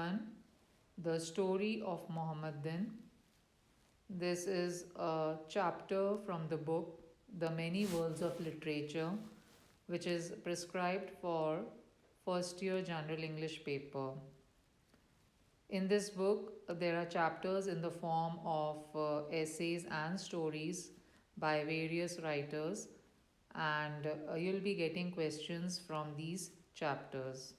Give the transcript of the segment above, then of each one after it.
everyone. The story of Muhammadin. This is a chapter from the book The Many Worlds of Literature, which is prescribed for first year general English paper. In this book, there are chapters in the form of essays and stories by various writers, and you'll be getting questions from these chapters.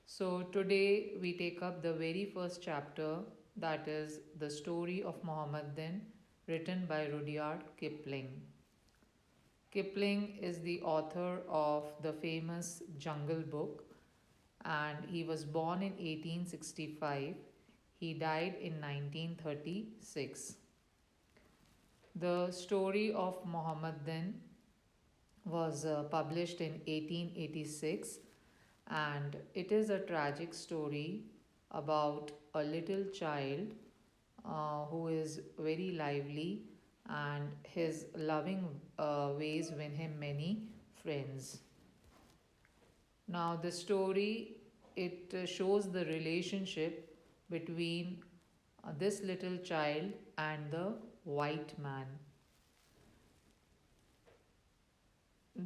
So, today we take up the very first chapter, that is the story of Muhammadin, written by Rudyard Kipling. Kipling is the author of the famous Jungle Book, and he was born in 1865. He died in 1936. The story of Muhammadin was published in 1886, and it is a tragic story about a little child who is very lively, and his loving ways win him many friends. Now, the story, it shows the relationship between this little child and the white man.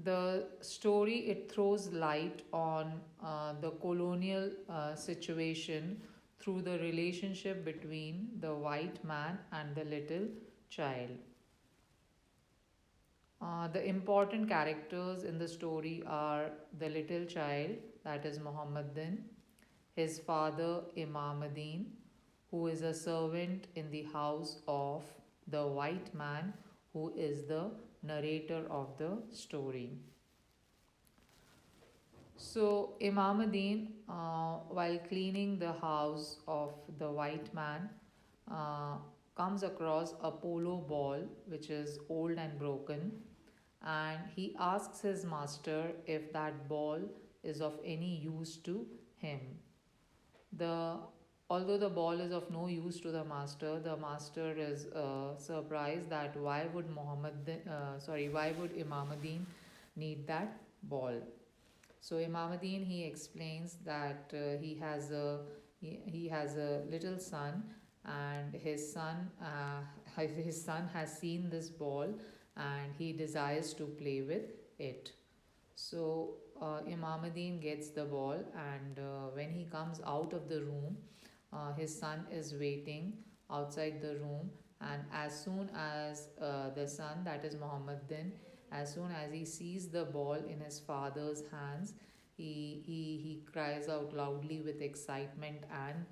The story, it throws light on the colonial situation through the relationship between the white man and the little child. The important characters in the story are the little child, that is Muhammadin, his father Imamuddin, who is a servant in the house of the white man, who is the narrator of the story. So, Imamuddin, while cleaning the house of the white man, uh, comes across a polo ball which is old and broken, and he asks his master if that ball is of any use to him. The Although the ball is of no use to the master is surprised that why would Imamuddin need that ball. So Imamuddin, he explains that he has a little son, and his son has seen this ball, and he desires to play with it. So Imamuddin gets the ball, and when he comes out of the room, his son is waiting outside the room, and as soon as the son, that is Muhammadin, as soon as he sees the ball in his father's hands, he cries out loudly with excitement and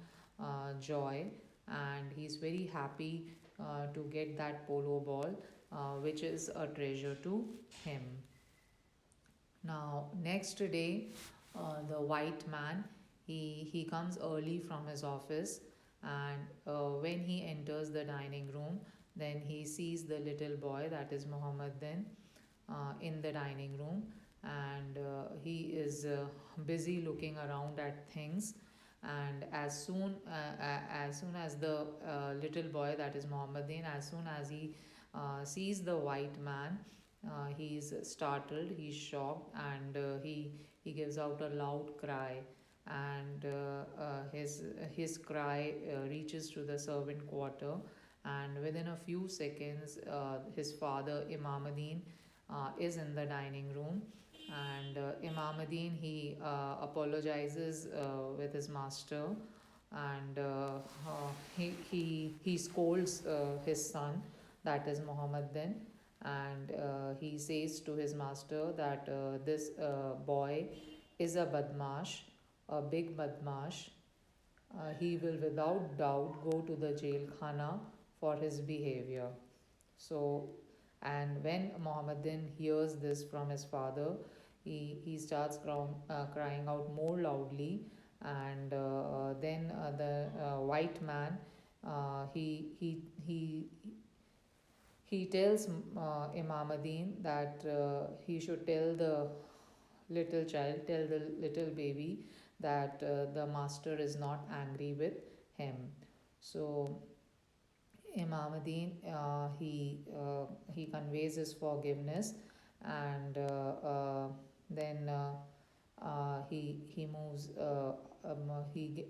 joy, and he's very happy to get that polo ball, which is a treasure to him. Now, next day, the white man, he comes early from his office, and when he enters the dining room, then he sees the little boy, that is Muhammadin, in the dining room, and he is busy looking around at things. And as soon as the little boy, that is Muhammadin, as soon as he sees the white man, he's startled, he's shocked, and he gives out a loud cry, and his cry reaches to the servant quarter, and within a few seconds, his father Imamuddin is in the dining room, and Imamuddin, he apologizes with his master, and he scolds his son, that is Muhammadin, and he says to his master that this boy is a badmash, a big badmash. He will without doubt go to the jail khana for his behavior. So, and when Muhammadin hears this from his father, he starts crying out more loudly, and then the white man, he tells Imamuddin that he should tell the tell the little baby that the master is not angry with him. So Imamuddin, he conveys his forgiveness, and then he moves he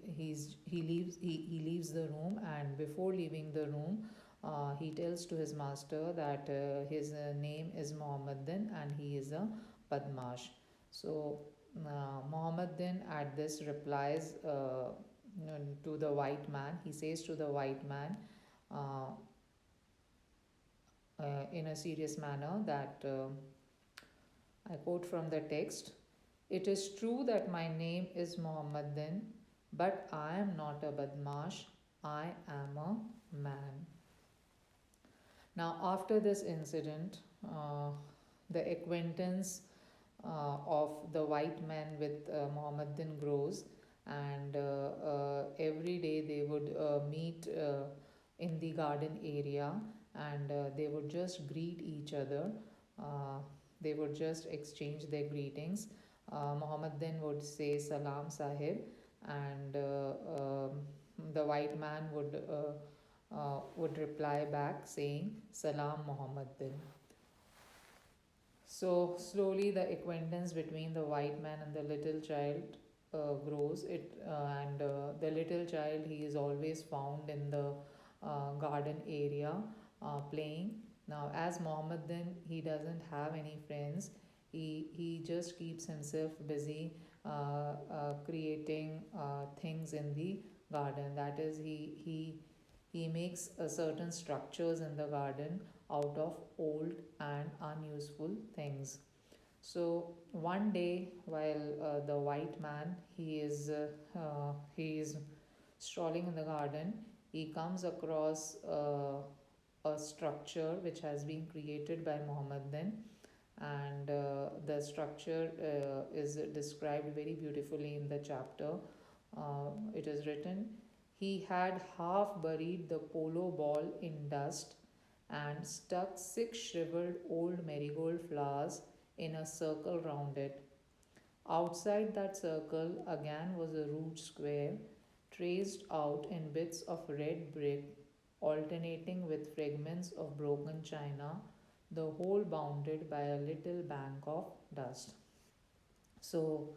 leaves the room, and before leaving the room, he tells to his master that his name is Muhammadin and he is a Badmash. So Muhammadin at this replies to the white man. He says to the white man uh, in a serious manner that I quote from the text: "It is true that my name is Muhammadin, but I am not a Badmash, I am a man." Now, after this incident, the acquaintance of the white man with Muhammadin grows, and every day they would meet in the garden area, and they would just greet each other. Uh, they would just exchange their greetings. Muhammadin would say Salam Sahib, and the white man would reply back saying Salam Muhammadin. So slowly, the acquaintance between the white man and the little child grows. And the little child, he is always found in the garden area playing. Now, as Mohammedan, he doesn't have any friends. He just keeps himself busy creating things in the garden. That is, he makes certain structures in the garden out of old and unuseful things. So one day, while the white man he is strolling in the garden, he comes across a structure which has been created by Muhammadan, and the structure is described very beautifully in the chapter. It is written, "He had half buried the polo ball in dust and stuck six shriveled old marigold flowers in a circle round it. Outside that circle again was a rude square, traced out in bits of red brick, alternating with fragments of broken china, the whole bounded by a little bank of dust." So,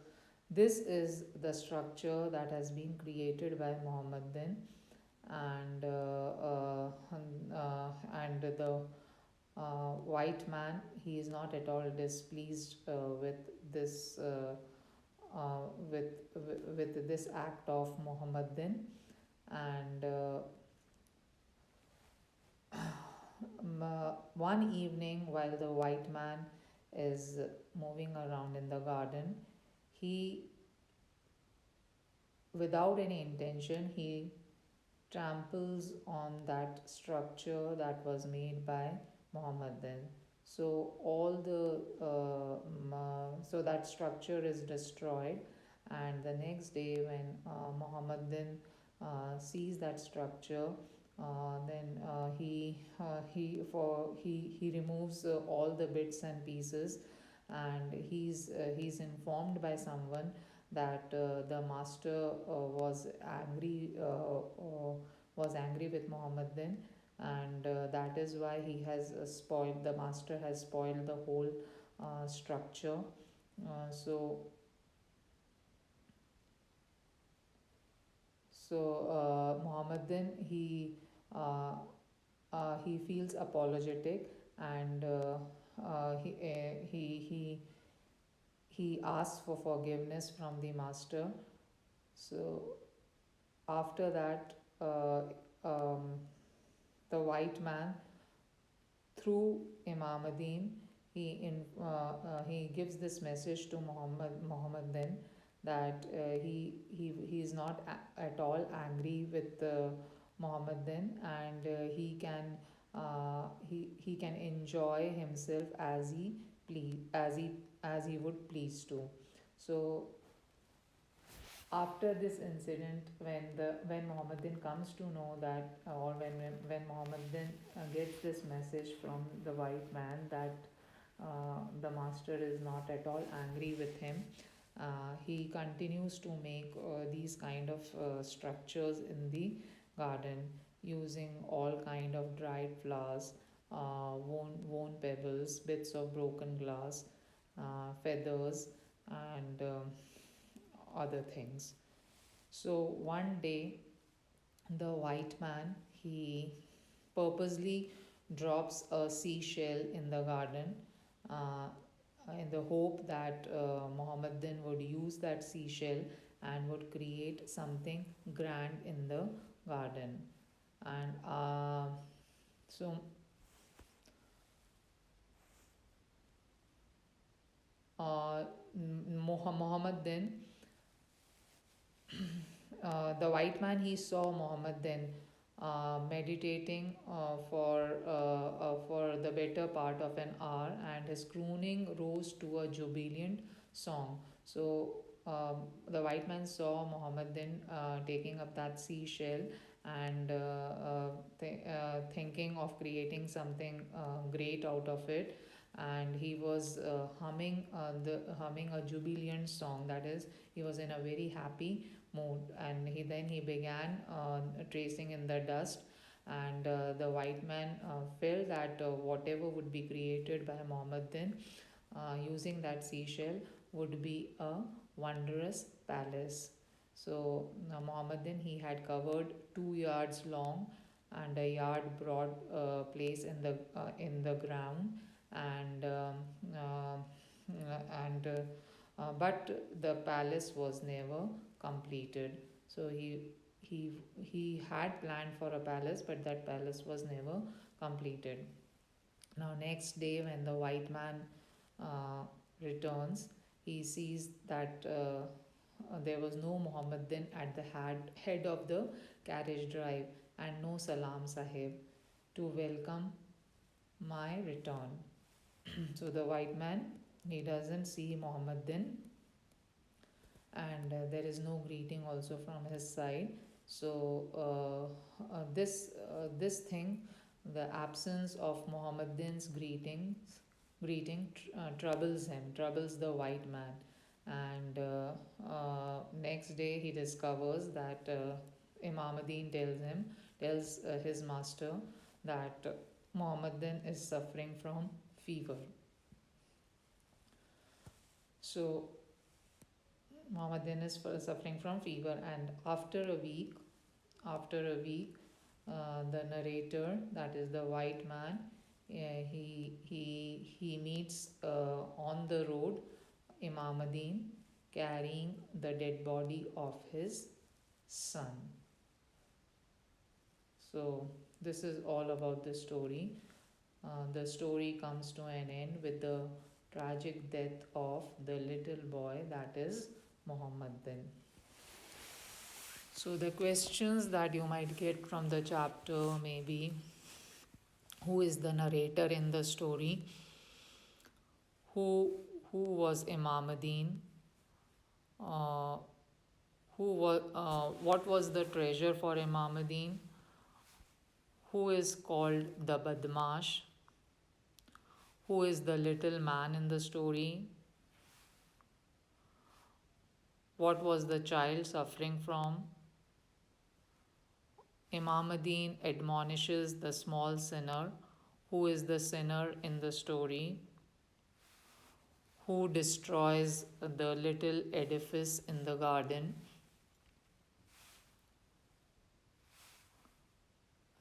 this is the structure that has been created by Muhammadan, and and the white man, he is not at all displeased with this with this act of Muhammadan, and one evening while the white man is moving around in the garden, he, without any intention, he tramples on that structure that was made by Muhammadan. So so that structure is destroyed, and the next day when Muhammadan sees that structure, then he removes all the bits and pieces, and he's informed by someone that the master was angry with Muhammadan, and that is why he has spoiled the master has spoiled the whole structure. So Muhammadan, uh, he feels apologetic, and he asks for forgiveness from the master. So after that, um, the white man, through Imamuddin, he gives this message to Muhammadan that he is not at all angry with Muhammadan, and he can enjoy himself as he please as he would please to. So after this incident, when Mohammedan comes to know that, or when Mohammedan gets this message from the white man that the master is not at all angry with him, he continues to make these kind of structures in the garden using all kind of dried flowers, worn pebbles, bits of broken glass, feathers, and other things. So one day, the white man, he purposely drops a seashell in the garden, uh, in the hope that Muhammadan would use that seashell and would create something grand in the garden. And so Muhammad then, the white man, he saw Muhammad then meditating for the better part of an hour, and his crooning rose to a jubilant song. So the white man saw Muhammad then taking up that seashell and thinking of creating something great out of it, and he was humming a jubilant song. That is, he was in a very happy mood, and he began tracing in the dust, and the white man felt that whatever would be created by Mohammedan using that seashell would be a wondrous palace. So Mohammedan, he had covered 2 yards long and a yard broad place in the ground, and but the palace was never completed. So he had planned for a palace, but that palace was never completed. Now next day, when the white man uh, returns, he sees that there was no Muhammadan at the head of the carriage drive, and no Salam Sahib to welcome my return. So the white man, he doesn't see Muhammadan, and there is no greeting also from his side. So this thing, the absence of Muhammadan's greeting troubles him, troubles the white man. And next day he discovers that Imamuddin tells his master that Muhammadan is suffering from fever. So Muhammadan is suffering from fever, and after a week, the narrator, that is the white man, he meets on the road Imamuddin carrying the dead body of his son. So this is all about the story. The story comes to an end with the tragic death of the little boy, that is Muhammadan. So the questions that you might get from the chapter may be: who is the narrator in the story? Who who was Imamuddin? Uh, what was the treasure for Imamuddin? Who is called the Badmash? Who is the little man in the story? What was the child suffering from? Imamuddin admonishes the small sinner. Who is the sinner in the story? Who destroys the little edifice in the garden?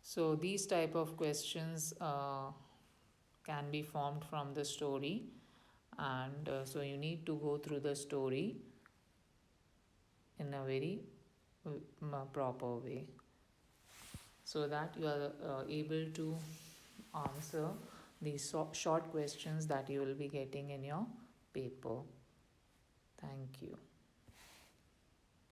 So these type of questions can be formed from the story, and so you need to go through the story in a very proper way, so that you are able to answer these short questions that you will be getting in your paper. Thank you.